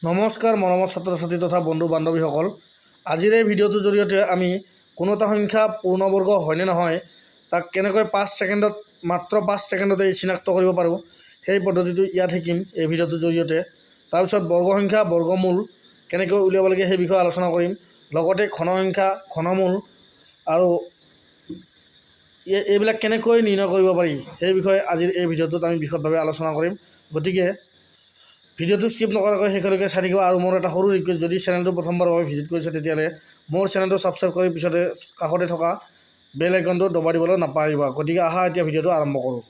নমস্কাৰ মৰমৰ ছাত্ৰ ছাত্ৰী তথা বন্ধু বান্ধৱীসকল, আজিৰ এই ভিডিঅ'টোৰ জৰিয়তে আমি কোনো এটা সংখ্যা পূৰ্ণবৰ্গ হয়নে নহয় তাক কেনেকৈ 5 ছেকেণ্ডত মাত্ৰ 5 ছেকেণ্ডতে চিনাক্ত কৰিব পাৰোঁ সেই পদ্ধতিটো ইয়াত শিকিম এই ভিডিঅ'টোৰ জৰিয়তে। তাৰপিছত বৰ্গ সংখ্যা বৰ্গমূল কেনেকৈ উলিয়াব লাগে সেই বিষয়ে আলোচনা কৰিম। লগতে ঘন সংখ্যা ঘনমূল আৰু এইবিলাক কেনেকৈ নিৰ্ণয় কৰিব পাৰি সেই বিষয়ে আজিৰ এই ভিডিঅ'টোত আমি বিশদভাৱে আলোচনা কৰিম। গতিকে ভিডিঅ'টো স্কিপ নকৰাকৈ শেষলৈকে চাই থাকিব। আৰু মোৰ এটা সৰু ৰিকুৱেষ্ট, যদি চেনেলটো প্ৰথমবাৰৰ বাবে ভিজিট কৰিছে তেতিয়াহ'লে মোৰ চেনেলটো ছাবস্ক্ৰাইব কৰি পিছতে কাষতে থকা বেল আইকনটো দবাই দিবলৈ নাপাহৰিবা। গতিকে আহা এতিয়া ভিডিঅ'টো আৰম্ভ কৰোঁ।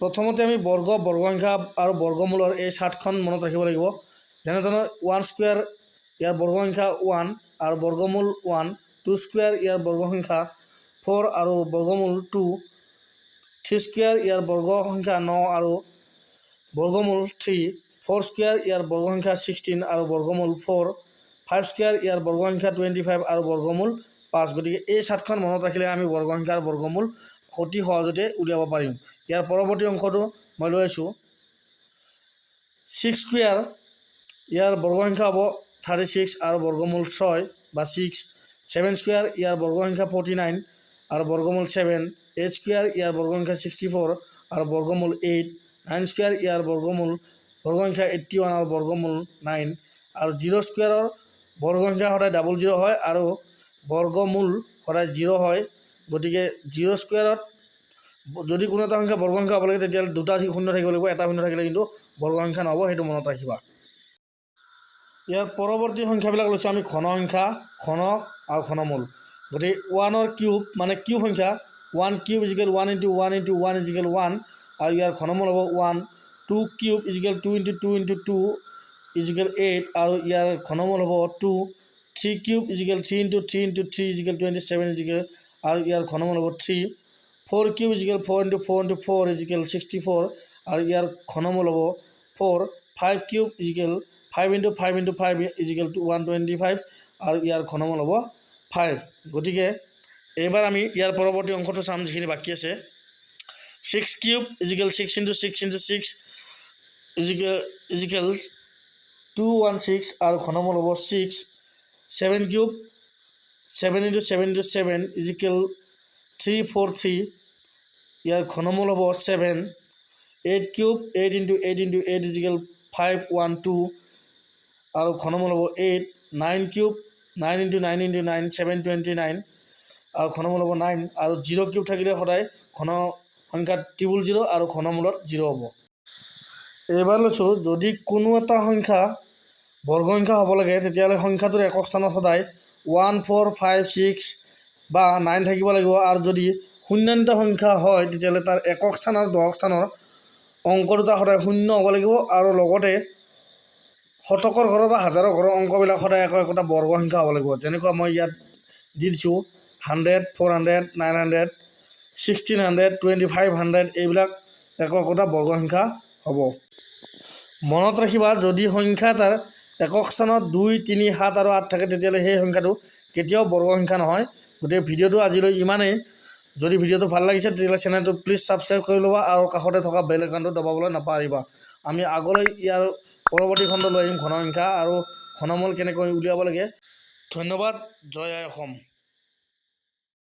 প্ৰথমতে আমি বৰ্গ সংখ্যা আৰু বৰ্গমূলৰ এই চাৰ্টখন মনত ৰাখিব লাগিব। যেনেধৰণৰ 1 স্কুৱেৰ ইয়াৰ বৰ্গ সংখ্যা 1 আৰু বৰ্গমূল 1, 2 স্কুৱেৰ ইয়াৰ বৰ্গ সংখ্যা 4 আৰু বৰ্গমূল 2, 3 স্কুৱেৰ ইয়াৰ বৰ্গ সংখ্যা 9 আৰু বৰ্গমূল 3, 4 স্কুৱেৰ ইয়াৰ বৰ্গ সংখ্যা 16 আৰু বৰ্গমূল 4, 5 স্কুৱেৰ ইয়াৰ বৰ্গ সংখ্যা 25 আৰু বৰ্গমূল 5। গতিকে এই চাৰ্টখন মনত ৰাখিলে আমি বৰ্গ সংখ্যাৰ বৰ্গমূল অতি সহজতে উলিয়াব পাৰিম। ইয়াৰ পৰৱৰ্তী অংশটো মই লৈ আছোঁ। 6 স্কুৱেৰ ইয়াৰ বৰ্গ সংখ্যা হ'ব 36 আৰু বৰ্গমূল 6 বা 6, 7 স্কুৱেৰ ইয়াৰ বৰ্গ সংখ্যা 49 আৰু বৰ্গমূল 7, 8 স্কুৱেৰ ইয়াৰ বৰ্গ সংখ্যা 64 আৰু বৰ্গমূল 8, 9 স্কুৱেৰ ইয়াৰ বৰ্গ সংখ্যা 81 আৰু বৰ্গমূল 9 আৰু 0 স্কুৱেৰৰ বৰ্গ সংখ্যা সদায় 00 হয় আৰু বৰ্গমূল সদায় 0 হয়। গতিকে 0 স্কুৱেৰত যদি কোনো এটা সংখ্যা বৰ্গ সংখ্যা হ'ব লাগে তেতিয়াহ'লে দুটা শূন্য থাকিব লাগিব, এটা শূন্য থাকিলে কিন্তু বৰ্গ সংখ্যা নহ'ব, সেইটো মনত ৰাখিবা। ইয়াৰ পৰৱৰ্তী সংখ্যাবিলাক লৈছোঁ আমি ঘন সংখ্যা, ঘন আৰু ঘনমূল। গতিকে 1ৰ কিউব মানে কিউব সংখ্যা 1 কিউব ইজিকেল 1 × 1 × 1 ইজিকেল 1 আৰু ইয়াৰ ঘনমূল হ'ব 1, 2 কিউব ইজিকেল 2 × 2 × 2 ইজিকেল 8 আৰু ইয়াৰ ঘনমূল হ'ব 2, 3 কিউব ইজিকেল 3 × 3 × 3 ইজিকেল 27 ইজিকেল আৰু ইয়াৰ ঘনমূল হ'ব 3, 4 কিউব ইজিকেল 4 × 4 × 4 ইজিকেল 64 আৰু ইয়াৰ ঘনমূল হ'ব 4, 5 কিউব ইজিকেল 5 × 5 × 5 ইজিকেল 125 আৰু ইয়াৰ ঘনমূল হ'ব 5। গতিকে এইবাৰ আমি ইয়াৰ পৰৱৰ্তী অংশটো চাম যিখিনি বাকী আছে। 6 কিউব ইজিকেল 6 × 6 × 6 ইজিকেল 216 আৰু ঘনমূল হ'ব 6, 7 কিউব 7 × 7 × 7 ইজিকেল 343 ইয়াৰ ঘনমূল হ'ব 7, 8 কিউব 8 × 8 × 8 ইজিকেল 512 আৰু ঘনমূল হ'ব 8, 9 কিউব 9 × 9 × 9 729 আৰু ঘনমূল হ'ব 9 আৰু 0 কিউব থাকিলে সদায় ঘন সংখ্যাত 000 আৰু ঘনমূলত 0 হ'ব। এইবাৰ লৈছোঁ, যদি কোনো এটা সংখ্যা বৰ্গ সংখ্যা হ'ব লাগে তেতিয়াহ'লে সংখ্যাটোৰ একক স্থানত সদায় 1, 4, 5, 6 বা 9 থাকিব লাগিব। আৰু যদি শূন্যান্ত সংখ্যা হয় তেতিয়াহ'লে তাৰ একক স্থান আৰু দশক স্থানৰ অংক দুটা সদায় শূন্য হ'ব লাগিব আৰু লগতে শতকৰ ঘৰৰ বা হাজাৰৰ ঘৰৰ অংকবিলাক সদায় একোটা বৰ্গ সংখ্যা হ'ব লাগিব। যেনেকুৱা মই ইয়াত দি দিছোঁ 100, 400, 900, 1600, 2500 এইবিলাক একোটা বৰ্গ সংখ্যা হ'ব। মনত ৰাখিবা, যদি সংখ্যা এটাৰ একক স্থানত 2, 3, 7 আৰু 8 থাকে তেতিয়াহ'লে সেই সংখ্যাটো কেতিয়াও বৰ্গ সংখ্যা নহয়। গতিকে ভিডিঅ'টো আজিলৈ ইমানেই। যদি ভিডিঅ'টো ভাল লাগিছে তেতিয়াহ'লে চেনেলটো প্লিজ ছাবস্ক্ৰাইব কৰি ল'বা আৰু কাষতে থকা বেল আইকনটো দবাবলৈ নাপাহৰিবা। আমি আগলৈ ইয়াৰ পৰৱৰ্তী খণ্ড লৈ আহিম ঘন সংখ্যা আৰু ঘনমূল কেনেকৈ উলিয়াব লাগে। ধন্যবাদ। জয় আই অসম।